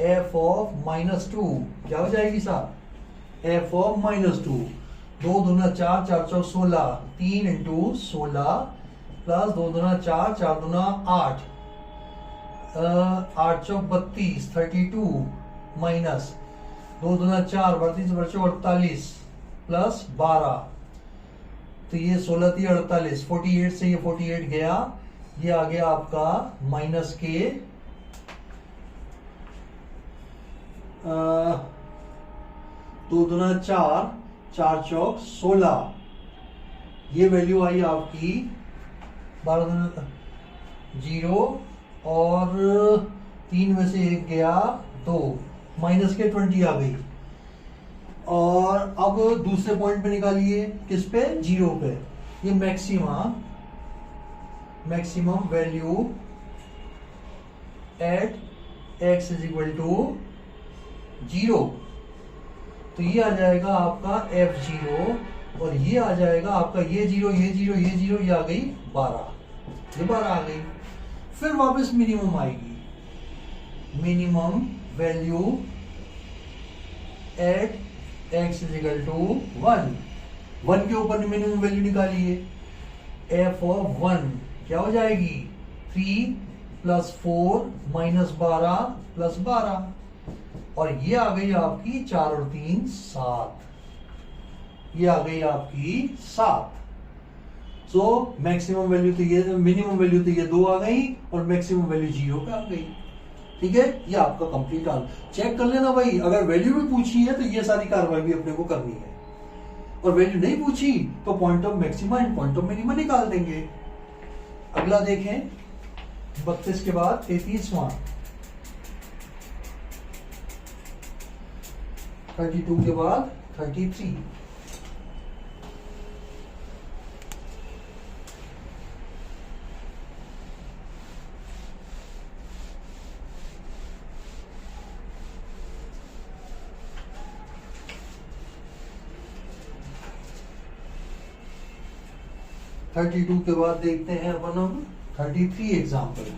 f of -2 क्या हो जाएगी साहब, f ऑफ -2, 2 दूना 4, 4 चौक 16, 3 इंटू 16 प्लस 2 दूना 4, 4 दूना 8, 8 चौक 32, 32 माइनस 2 दूना 4, 32 बच्चों 48 प्लस 12, तो ये 16 थी 48, 48 से ये 48 गया, ये आ गया आपका माइनस के 2 दूना 4, 4 चौक 16, ये वैल्यू आई आपकी 12 दूना 0 और 3 में से 1 गया 2, माइनस के 20 आ गई। और अब दूसरे पॉइंट पे निकालिए, किस पे 0 पे, ये maximum value at x is equal to 0, तो ये आ जाएगा आपका f0 और ये आ जाएगा आपका ये 0 ये 0 ये 0, ये आ गई 12, ये 12 आ गई। फिर वापस मिनिमम आएगी, minimum value at x is equal to 1 के ऊपर मिनिमम वैल्यू निकालिए, f ऑफ 1 क्या हो जाएगी 3 प्लस 4 माइनस 12 प्लस 12, और ये आ गई आपकी 4 और 3 7, ये आ गई आपकी 7। सो मैक्सिमम वैल्यू तो ये, मिनिमम वैल्यू तो ये 2 आ गई और मैक्सिमम वैल्यू 0 पे आ गई। ठीक है, ये आपका कंप्लीट आंसर। चेक कर लेना भाई, अगर वैल्यू भी पूछी है तो ये सारी कार्रवाई भी अपने को करनी है, और वैल्यू नहीं पूछी तो point of maxima and point of minima निकाल देंगे। अगला देखें, 32 के बाद 33वां, 32 के बाद 33, थर्टी टू के बाद देखते हैं अपन हम 33 एग्जाम्पल।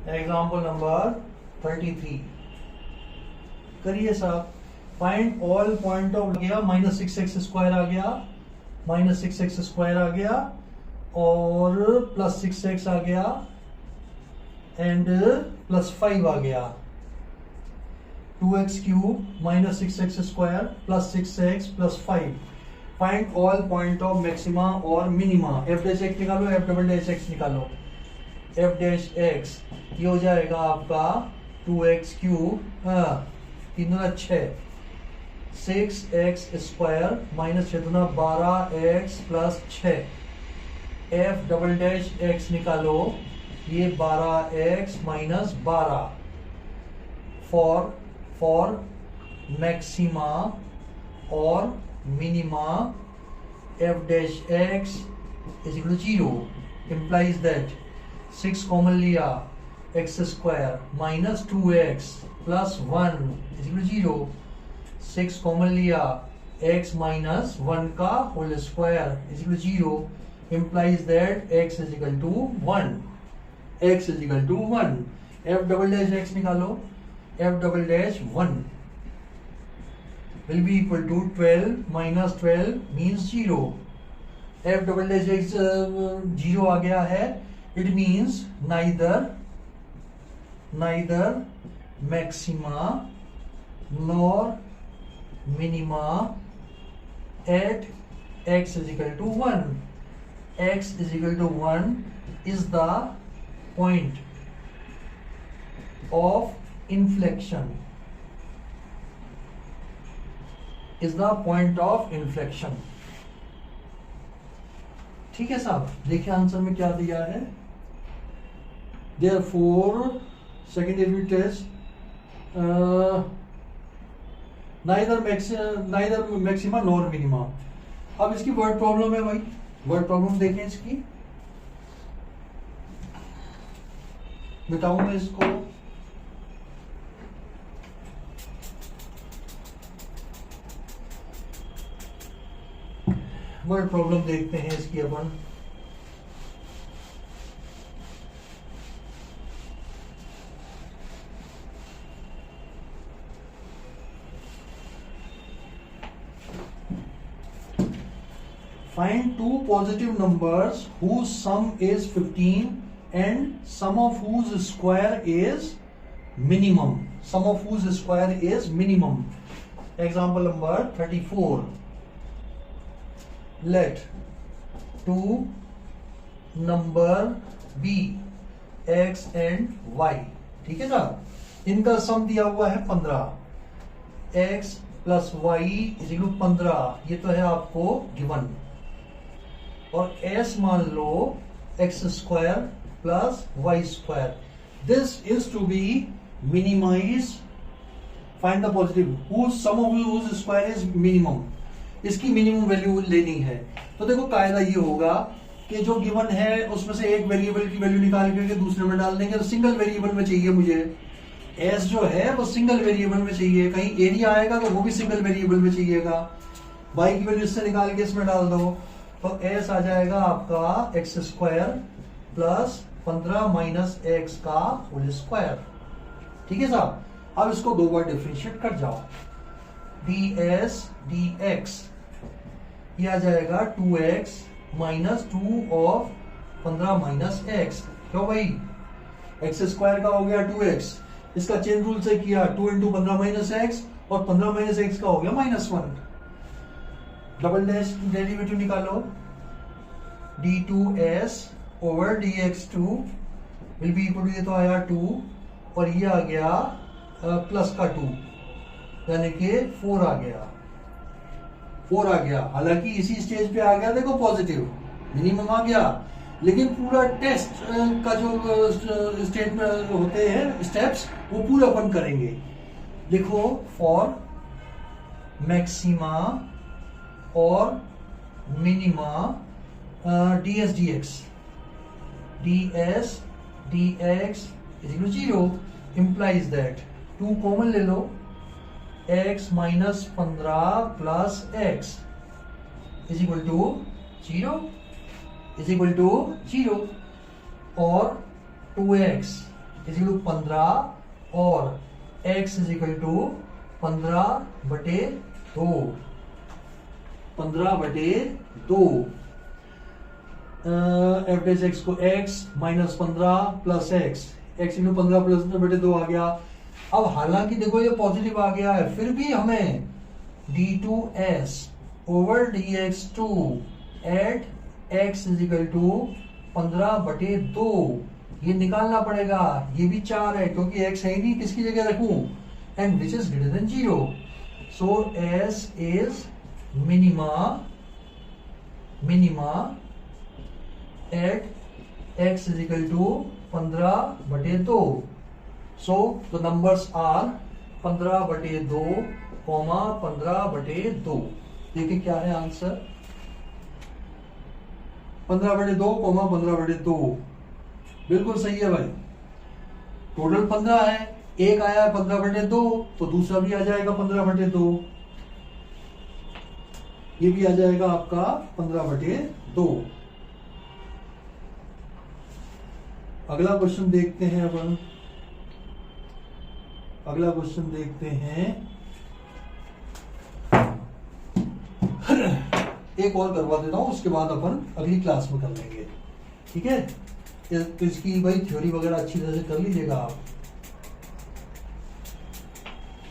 एग्जाम्पल नंबर 33 करिए साहब। फाइंड ऑल पॉइंट ऑफ गया -6x² आ गया, -6x² आ गया और +6x आ गया एंड +5 आ गया। 2x³ -6x² +6x +5। Find all point of maxima और मिनिमा। f'(x) निकालो, f'(x) निकालो। f'(x) ये हो जाएगा आपका 2x³ 3×6 6x² -6×12x +6। f'(x) निकालो, ये 12x -12। फॉर मैक्सिमा और minima f'(x) = 0 implies that 6 common लिया, x² -2x +1 = 0। 6 कॉमन लिया, x -1 का whole square = 0 implies that x = 1। x = 1। f'(x) निकालो, f'(1) will be equal to 12 - 12 means 0। f'(x) 0 आ गया है, it means neither maxima nor minima at x = 1। x = 1 is the point of inflection, ठीक है साहब। देखिए आंसर में क्या दिया है। Therefore second derivative test neither maxima nor minima। अब इसकी वर्ड प्रॉब्लम है भाई, वर्ड प्रॉब्लम देखें इसकी। मिटाऊं मैं इसको, वर्ड प्रॉब्लम देखते हैं इसकी अपन। Find two positive numbers whose sum is 15 and sum of whose square is minimum. Sum of whose square is minimum. Example number 34. Let two number be x and y। ठीक है ना, इनका सम दिया हुआ है 15। x + y = 15, ये तो है आपको गिवन। और s मान लो x² + y²। This is to be minimize. Find the positive whose sum of whose square is minimum। इसकी मिनिमम वैल्यू लेनी है। तो देखो कायदा ये होगा कि जो गिवन है उसमें से एक वेरिएबल की वैल्यू निकाल करके दूसरे में डाल देंगे। तो सिंगल वेरिएबल में चाहिए मुझे, s जो है वो सिंगल वेरिएबल में चाहिए। कहीं एरिया आएगा तो वो भी सिंगल वेरिएबल में चाहिएगा। y की वैल्यू इससे निकाल के इसमें डाल दो, तो s आ जाएगा आपका x² + 15 - x का होल स्क्वायर। ठीक है साहब। अब इसको दो बार डिफरेंशिएट कर जाओ। ds dx ये आ जाएगा 2x - 2 of 15 - x। क्यों भाई, x² का हो गया 2x, इसका चेन रूल से किया 2 × 15 - x और 15 - x का हो गया -1। डबल डैश डेरिवेटिव निकालो, d2s over dx2 will be equal to, ये तो आया 2 और ये आ गया प्लस का 2 यानी कि 4 आ गया। 4 आ गया, हालांकि इसी स्टेज पे आ गया देखो पॉजिटिव, मिनिमम आ गया। लेकिन पूरा टेस्ट का जो स्टेट में होते हैं स्टेप्स वो पूरा अपन करेंगे। लिखो फॉर मैक्सिमा और minima ds dx is 0 implies that 2 common ले लो, x - 15 plus x is equal to 0 और 2x इज इक्वल टू 15 और x is equal to 15/2, 15/2। F dash x को x minus 15 plus x, x into 15 plus 15/2 आ गया। अब हालांकि देखो ये पॉजिटिव आ गया है, फिर भी हमें d2s over dx2 at x is equal to 15/2 ये निकालना पड़ेगा। ये भी 4 है क्योंकि x है ही नहीं, किसकी जगह रखूं, and which is greater than 0। So s is minima at x is equal to 15/2. So the numbers are 15/2, 15/2। देखिए क्या है आंसर, 15/2, 15/2 बिल्कुल सही है भाई। टोटल 15 है, एक आया है 15/2 तो दूसरा भी आ जाएगा 15/2, ये भी आ जाएगा आपका 15/2। अगला क्वेश्चन देखते हैं अपन, अगला क्वेश्चन देखते हैं। एक और करवा देता हूं, उसके बाद अपन अगली क्लास में कर लेंगे, ठीक है। इसकी भाई थ्योरी वगैरह अच्छी तरह से कर लीजिएगा आप,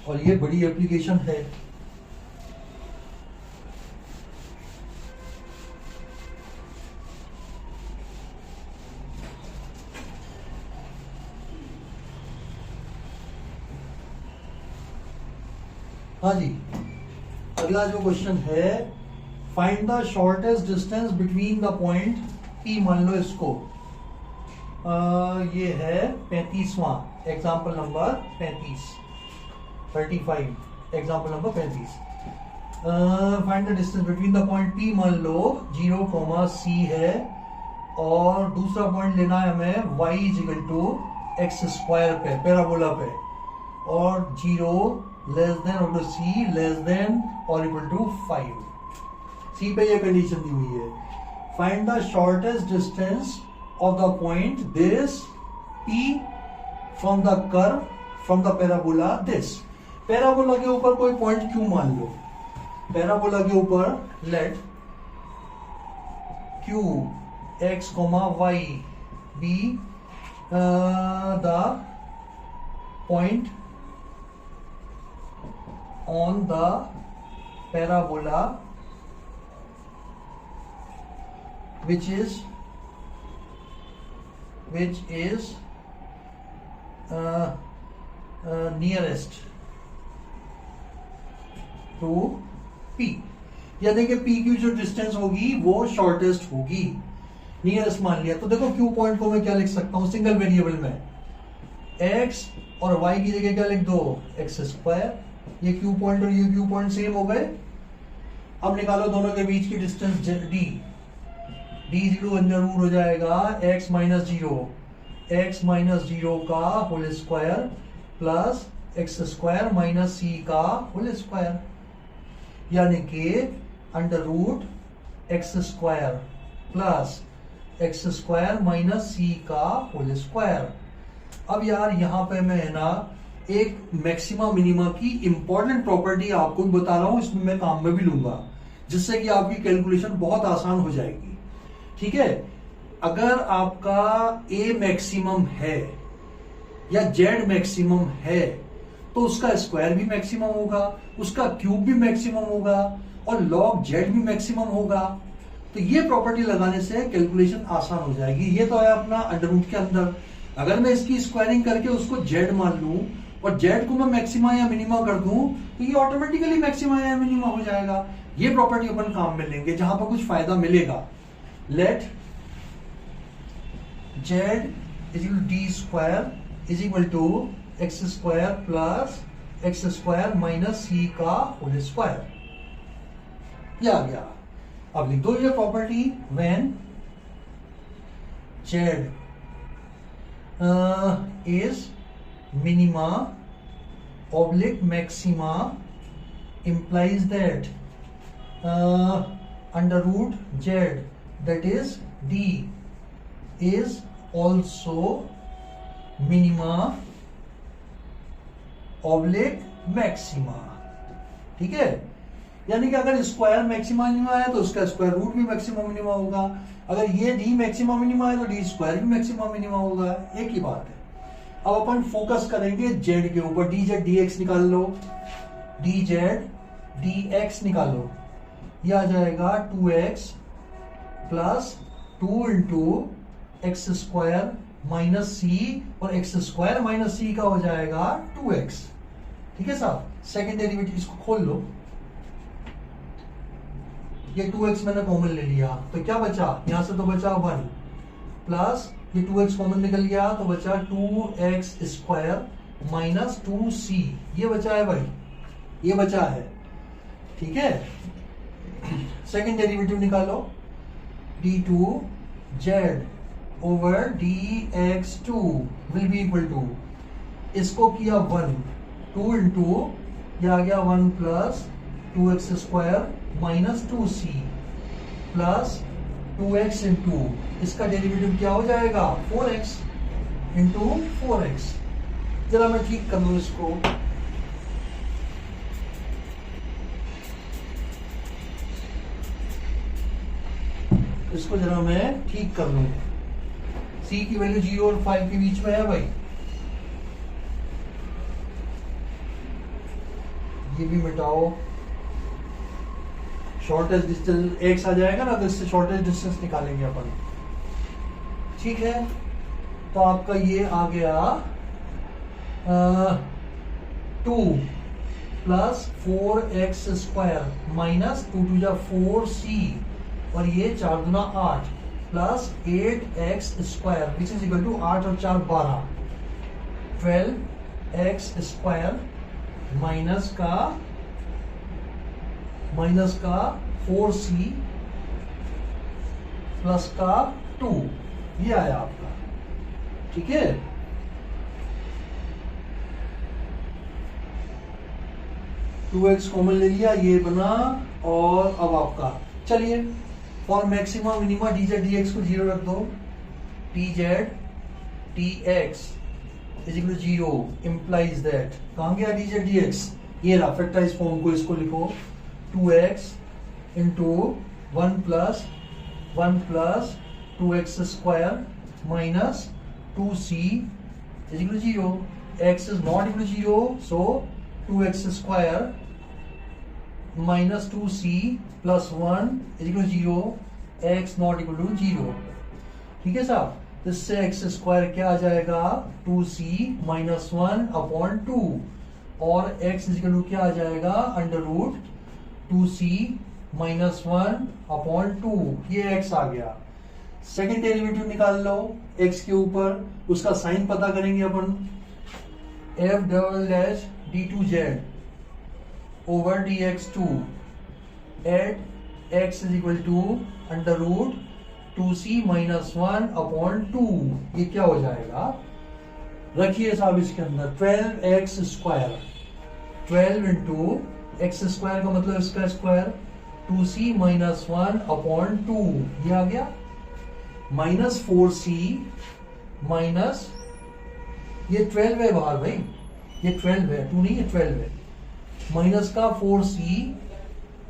और ये बड़ी एप्लीकेशन है। हाँ जी, अगला जो क्वेश्चन है, find the shortest distance between the point P, मान लो इसको ये है 35वां example number 35 example number 35। Find the distance between the point P, मान लो 0, C है, और दूसरा पॉइंट लेना है हमें y is equal to x² पे, पैराबोला पे, और 0 लेस देन और C लेस देन और इक्वल टू 5। C पे ये कंडीशन दी हुई है। Find the shortest distance of the point this P from the curve from the parabola this. Parabola के ऊपर कोई पॉइंट Q मान लो, पैराबोला के ऊपर late Q x, y be the point on the parabola which is nearest to P, यानी कि P की जो डिस्टेंस होगी वो शॉर्टेस्ट होगी, नियरेस्ट मान लिया। तो देखो Q पॉइंट को मैं क्या लिख सकता हूं सिंगल वेरिएबल में, x और y की जगह क्या लिख दो, x²। ये Q पॉइंट और ये Q पॉइंट सेम हो गए। अब निकालो दोनों के बीच की डिस्टेंस d, d0 अंदर रूट हो जाएगा x माइनस 0 का whole square plus x² minus c का होल स्क्वायर, यानी कि under root x² plus x² minus c का होल स्क्वायर। अब यार यहाँ पे मैं है ना एक मैक्सिमा मिनिमा की इंपॉर्टेंट प्रॉपर्टी आपको भी बता रहा हूं, इसमें मैं काम में भी लूंगा, जिससे कि आपकी कैलकुलेशन बहुत आसान हो जाएगी, ठीक है। अगर आपका A मैक्सिमम है या Z मैक्सिमम है तो उसका स्क्वायर भी मैक्सिमम होगा, उसका क्यूब भी मैक्सिमम होगा, और log Z भी मैक्सिमम होगा। तो ये प्रॉपर्टी लगाने से कैलकुलेशन आसान हो जाएगी। ये तो है अपना अंडर रूट के अंदर। अगर मैं इसकी स्क्वायरिंग करके उसको Z मान लूं और Z को मैं मैक्सिमा या मिनिमा कर दूं तो ये ऑटोमेटिकली मैक्सिमा या मिनिमा हो जाएगा। ये प्रॉपर्टी अपन काम में लेंगे जहां पर कुछ फायदा मिलेगा। Let Z is equal d square is equal to x² plus x² minus c का होल स्क्वायर। ये आ गया। अब लिख दो ये property, when Z is minima oblique maxima implies that under root Z, that is D, is also minima oblique maxima. ठीक है, यानी कि अगर स्क्वायर मैक्सिमा मिनिमा है तो उसका स्क्वायर रूट भी मैक्सिमा मिनिमा होगा, अगर ये डी मैक्सिमा मिनिमा है तो डी स्क्वायर भी मैक्सिमा मिनिमा होगा, एक ही बात है। अब अपन फोकस करेंगे जेड के ऊपर, डी जेड डी एक्स निकाल लो, डी जेड डी एक्स निकालो, यह आ जाएगा 2x plus 2 into X square minus C, और एक्स स्क्वायर माइनस सी का हो जाएगा 2x। ठीक है साहब, सेकेंड डेरिवेटिव इसको खोल लो, ये 2x मैंने कॉमन ले लिया तो क्या बचा, यहां से तो बचा 1 प्लस ये 2x कॉमन निकल गया तो बचा 2x स्क्वायर माइनस 2c, ये बचा है भाई, ये बचा है। ठीक है, सेकेंड डेरिवेटिव निकालो, d2z over dx2 will be equal to, इसको किया 1, 2 इंटू ये आ गया 1 plus 2x square minus 2c plus 2x into इसका डेरिवेटिव क्या हो जाएगा 4x इंटू 4x। जरा मैं ठीक कर लूं इसको, इसको जरा मैं ठीक कर लूं। c की वैल्यू 0 और 5 के बीच में है भाई, ये भी मिटाओ, शॉर्टेस्ट डिस्टेंस x आ जाएगा ना, तो इससे शॉर्टेस्ट डिस्टेंस निकालेंगे अपन। ठीक है, तो आपका ये आ गया 2 plus 4x square minus 2 to जा 4c, और ये 4 दूना 8 plus 8x square which is equal to 8 और 4 12, 12x स्क्वायर माइनस का 4c प्लस का 2, ये आया आपका। ठीक है, टू एक्स कॉमन ले लिया, ये बना, और अब आपका चलिए for maxima minima d Z D x को 0 रख दो, d Z D x is equal to 0 implies that, कहां गया डी जेड डी एक्स, ये रहा फैक्टराइज फॉर्म को, इसको लिखो 2x into 1 plus 2x square minus 2c is equal to 0, x is not equal to 0, so 2x square minus 2c plus 1 is equal to 0, x not equal to 0। ठीक है साहब, तो इससे एक्स स्क्वायर क्या आ जाएगा 2c माइनस 1 अपॉन 2, और x इज इक्वल टू क्या आ जाएगा under root 2c minus 1 upon 2, ये x आ गया। सेकेंड डेरिवेटिव निकाल लो x के ऊपर, उसका साइन पता करेंगे अपन, f double dash d2z over dx2 at x is equal to under root 2c minus 1 upon 2, ये क्या हो जाएगा, रखिए साहब इसके अंदर 12x square, 12 into X square का मतलब इसका स्क्वायर 2c माइनस 1 अपॉन 2, ये आ गया, माइनस 4c माइनस ये 12 है बाहर भाई, ये 12 है, 2 नहीं, ये 12 है, माइनस का 4c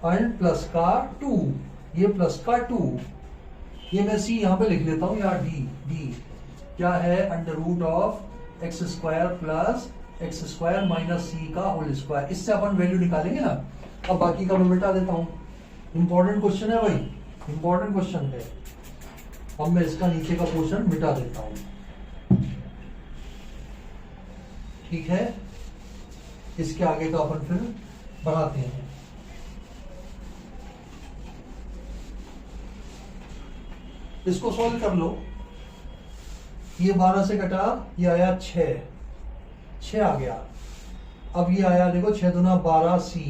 एंड प्लस का 2, ये प्लस का 2, ये मैं c यहां पे लिख लेता हूं, यार d क्या है under root of X square plus X square minus C का होल स्क्वायर, इससे अपन वैल्यू निकालेंगे ना। अब बाकी का मैं मिटा देता हूं, इंपॉर्टेंट क्वेश्चन है भाई, इंपॉर्टेंट क्वेश्चन है। अब मैं इसका नीचे का पोर्शन मिटा देता हूं, ठीक है, इसके आगे का अपन फिर बढ़ाते हैं। इसको सॉल्व कर लो, ये 12 से कटा, ये आया 6 आ गया। अब ये आया देखो 6 दूना 12c,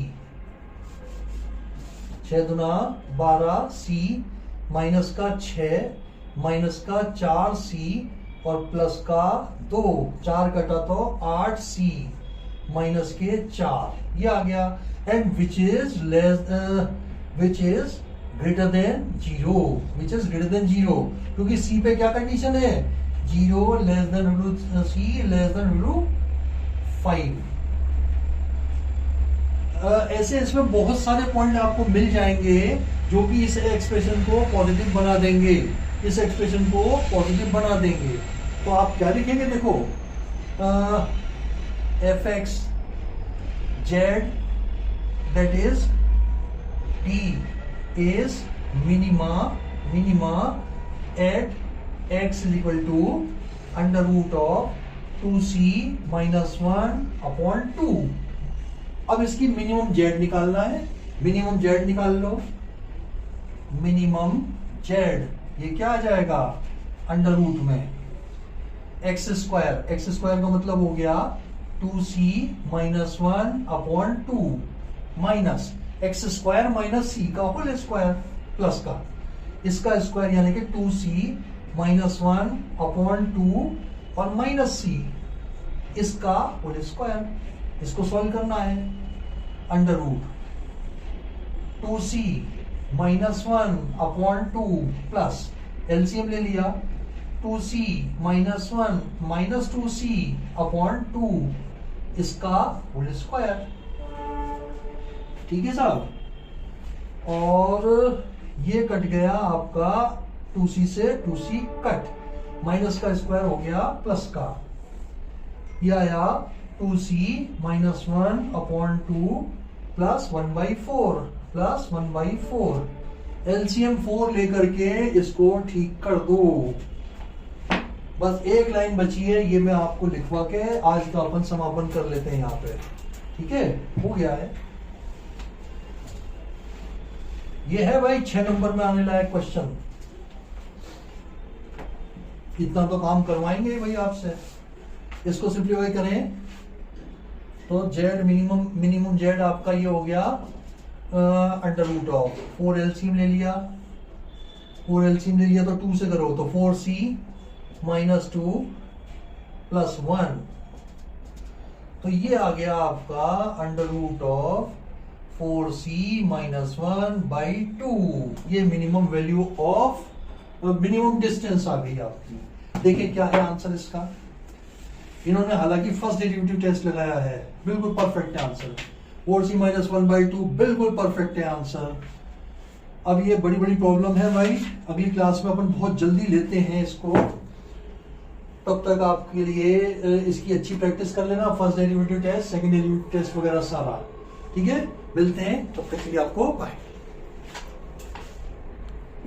6 दूना 12c माइनस का 6 माइनस का 4c और प्लस का 2, 4 कटा तो 8c माइनस के 4, ये आ गया। And which is greater than 0, which is greater than 0, क्योंकि c पे क्या कंडीशन है, 0 लेस देन रूट सी लेस देन रूट 5। ऐसे इसमें बहुत सारे पॉइंट आपको मिल जाएंगे जो कि इस एक्सप्रेशन को पॉजिटिव बना देंगे, इस एक्सप्रेशन को पॉजिटिव बना देंगे। तो आप क्या लिखेंगे, देखो f x z that is t is minima at x is equal to under root of 2c minus 1/2। अब इसकी मिनिमम जेड निकालना है, मिनिमम जेड निकाल लो। मिनिमम जेड ये क्या आ जाएगा, अंडर रूट में एक्स स्क्वायर का मतलब हो गया 2c minus 1/2 minus X square minus C का होल स्क्वायर प्लस का इसका स्क्वायर यानी कि 2c माइनस 1/2 और माइनस सी इसका होल स्क्वायर। इसको सॉल्व करना है। Under root 2c minus 1/2 plus LCM ले लिया 2c माइनस 1 माइनस 2c/2 इसका होल स्क्वायर। ठीक है साहब, और ये कट गया आपका 2c से 2c कट, माइनस का स्क्वायर हो गया प्लस का, ये आया 2c minus 1/2 plus 1/4 plus 1/4। LCM 4 लेकर के इसको ठीक कर दो। बस एक लाइन बची है, ये मैं आपको लिखवा के आज का अपन समापन कर लेते हैं यहाँ पे। ठीक है, हो गया है। ये है भाई 6 नंबर में आने लायक क्वेश्चन। इतना तो काम करवाएंगे भाई आपसे। इसको सिंप्लीफाई करें तो जेड मिनिमम जेड आपका ये हो गया अंडर रूट ऑफ 4 एलसीएम ले लिया, 4 एलसीएम ले लिया तो 2 से करो तो 4c माइनस 2 प्लस 1, तो ये आ गया आपका under root of 4c minus 1/2। ये minimum value of minimum distance आ गई आपकी। देखिए क्या है आंसर इसका। इन्होंने हालांकि फर्स्ट डेरिवेटिव टेस्ट लगाया है, बिल्कुल परफेक्ट है आंसर। 4c माइनस 1/2 बिल्कुल परफेक्ट है आंसर। अब ये बड़ी बड़ी प्रॉब्लम है भाई, अगली क्लास में अपन बहुत जल्दी लेते हैं इसको। तब तक आपके लिए इसकी अच्छी प्रैक्टिस कर लेना, first derivative test, second derivative test वगैरह सारा। ठीक है, मिलते हैं, तब तक के लिए आपको बाय।